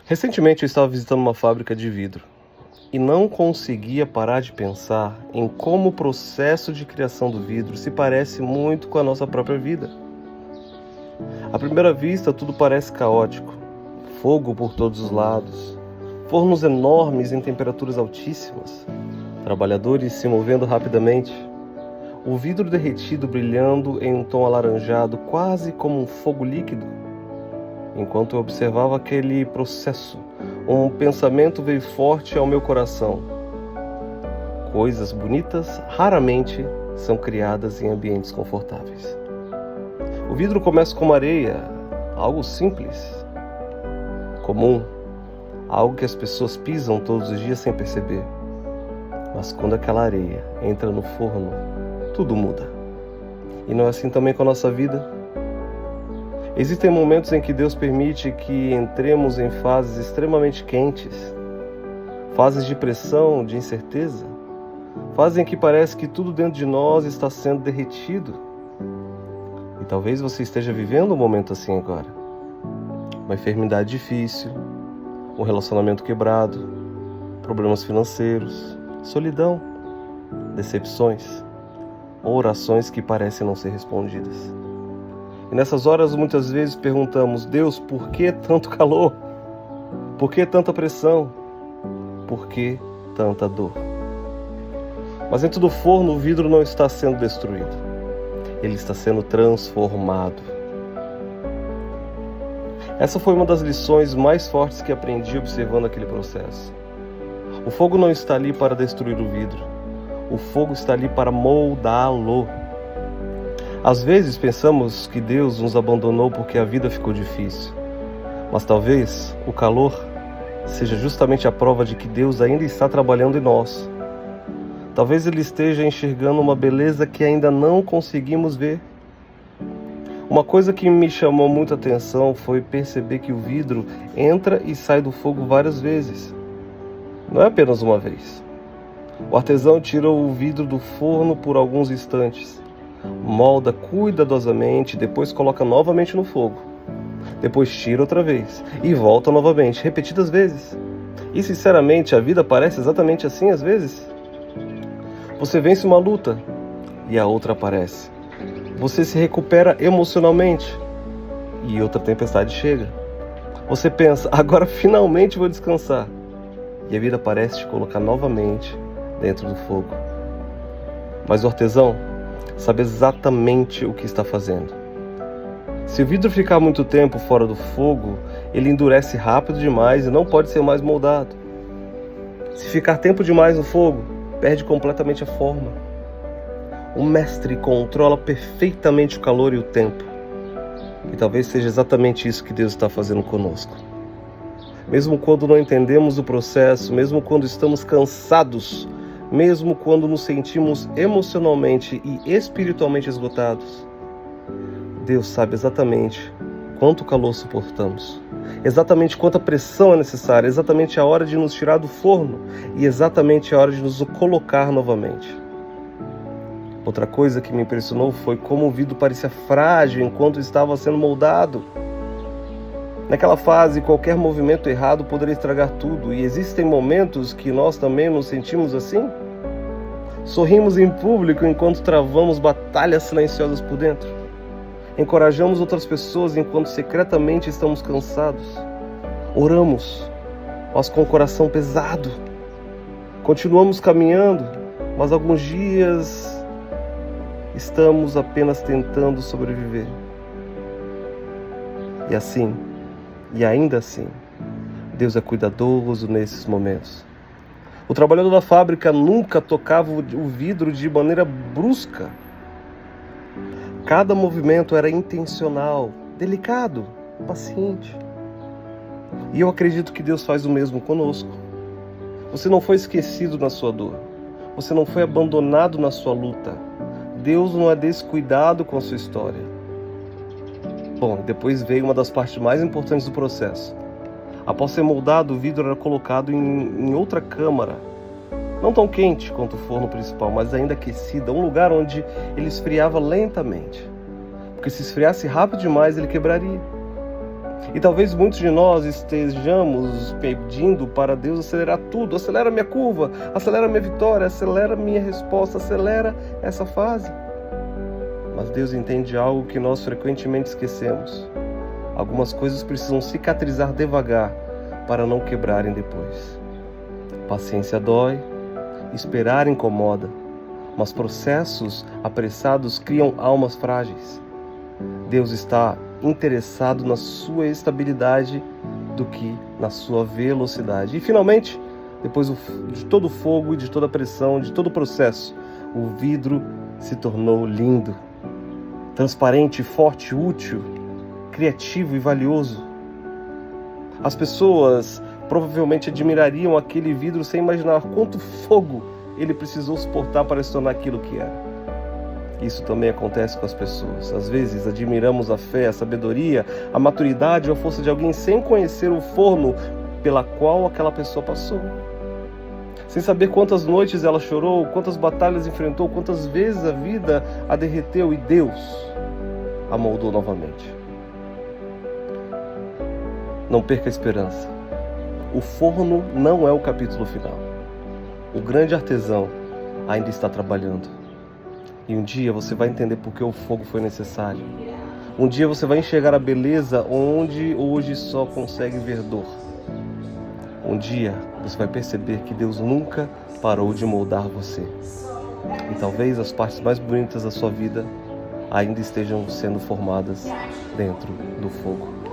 Recentemente eu estava visitando uma fábrica de vidro e não conseguia parar de pensar em como o processo de criação do vidro se parece muito com a nossa própria vida. À primeira vista, tudo parece caótico: fogo por todos os lados, fornos enormes em temperaturas altíssimas, trabalhadores se movendo rapidamente, o vidro derretido brilhando em um tom alaranjado, quase como um fogo líquido. Enquanto eu observava aquele processo, um pensamento veio forte ao meu coração: coisas bonitas raramente são criadas em ambientes confortáveis. O vidro começa como areia, algo simples, comum, algo que as pessoas pisam todos os dias sem perceber. Mas quando aquela areia entra no forno, tudo muda. E não é assim também com a nossa vida? Existem momentos em que Deus permite que entremos em fases extremamente quentes, fases de pressão, de incerteza, fases em que parece que tudo dentro de nós está sendo derretido. E talvez você esteja vivendo um momento assim agora. Uma enfermidade difícil, um relacionamento quebrado, problemas financeiros, solidão, decepções, ou orações que parecem não ser respondidas. E nessas horas muitas vezes perguntamos: Deus, por que tanto calor? Por que tanta pressão? Por que tanta dor? Mas dentro do forno o vidro não está sendo destruído. Ele está sendo transformado. Essa foi uma das lições mais fortes que aprendi observando aquele processo. O fogo não está ali para destruir o vidro. O fogo está ali para moldá-lo. Às vezes pensamos que Deus nos abandonou porque a vida ficou difícil. Mas talvez o calor seja justamente a prova de que Deus ainda está trabalhando em nós. Talvez Ele esteja enxergando uma beleza que ainda não conseguimos ver. Uma coisa que me chamou muita atenção foi perceber que o vidro entra e sai do fogo várias vezes. Não é apenas uma vez. O artesão tira o vidro do forno por alguns instantes, molda cuidadosamente, depois coloca novamente no fogo. Depois tira outra vez e volta novamente, repetidas vezes. E sinceramente, a vida parece exatamente assim às vezes. Você vence uma luta e a outra aparece. Você se recupera emocionalmente e outra tempestade chega. Você pensa: agora finalmente vou descansar. E a vida parece te colocar novamente dentro do fogo. Mas o artesão sabe exatamente o que está fazendo. Se o vidro ficar muito tempo fora do fogo, ele endurece rápido demais e não pode ser mais moldado. Se ficar tempo demais no fogo, perde completamente a forma. O mestre controla perfeitamente o calor e o tempo. E talvez seja exatamente isso que Deus está fazendo conosco. Mesmo quando não entendemos o processo, mesmo quando estamos cansados, mesmo quando nos sentimos emocionalmente e espiritualmente esgotados, Deus sabe exatamente quanto calor suportamos, exatamente quanta pressão é necessária, exatamente a hora de nos tirar do forno e exatamente a hora de nos colocar novamente. Outra coisa que me impressionou foi como o vidro parecia frágil enquanto estava sendo moldado. Naquela fase, qualquer movimento errado poderia estragar tudo, e existem momentos que nós também nos sentimos assim. Sorrimos em público enquanto travamos batalhas silenciosas por dentro. Encorajamos outras pessoas enquanto secretamente estamos cansados. Oramos, mas com o coração pesado. Continuamos caminhando, mas alguns dias estamos apenas tentando sobreviver. E assim, e ainda assim, Deus é cuidadoso nesses momentos. O trabalhador da fábrica nunca tocava o vidro de maneira brusca. Cada movimento era intencional, delicado, paciente. E eu acredito que Deus faz o mesmo conosco. Você não foi esquecido na sua dor. Você não foi abandonado na sua luta. Deus não é descuidado com a sua história. Bom, depois veio uma das partes mais importantes do processo. Após ser moldado, o vidro era colocado em outra câmara, não tão quente quanto o forno principal, mas ainda aquecida, um lugar onde ele esfriava lentamente, porque se esfriasse rápido demais ele quebraria. E talvez muitos de nós estejamos pedindo para Deus acelerar tudo. Acelera minha curva, acelera minha vitória, acelera minha resposta, acelera essa fase. Mas Deus entende algo que nós frequentemente esquecemos. Algumas coisas precisam cicatrizar devagar para não quebrarem depois. Paciência dói, esperar incomoda, mas processos apressados criam almas frágeis. Deus está interessado na sua estabilidade do que na sua velocidade. E finalmente, depois de todo o fogo e de toda a pressão, de todo o processo, o vidro se tornou lindo, transparente, forte, útil, criativo e valioso. As pessoas provavelmente admirariam aquele vidro sem imaginar quanto fogo ele precisou suportar para se tornar aquilo que era. Isso também acontece com as pessoas. Às vezes admiramos a fé, a sabedoria, a maturidade ou a força de alguém sem conhecer o forno pela qual aquela pessoa passou. Sem saber quantas noites ela chorou, quantas batalhas enfrentou, quantas vezes a vida a derreteu e Deus a moldou novamente. Não perca a esperança. O forno não é o capítulo final. O grande artesão ainda está trabalhando. E um dia você vai entender por que o fogo foi necessário. Um dia você vai enxergar a beleza onde hoje só consegue ver dor. Um dia você vai perceber que Deus nunca parou de moldar você. E talvez as partes mais bonitas da sua vida ainda estejam sendo formadas dentro do fogo.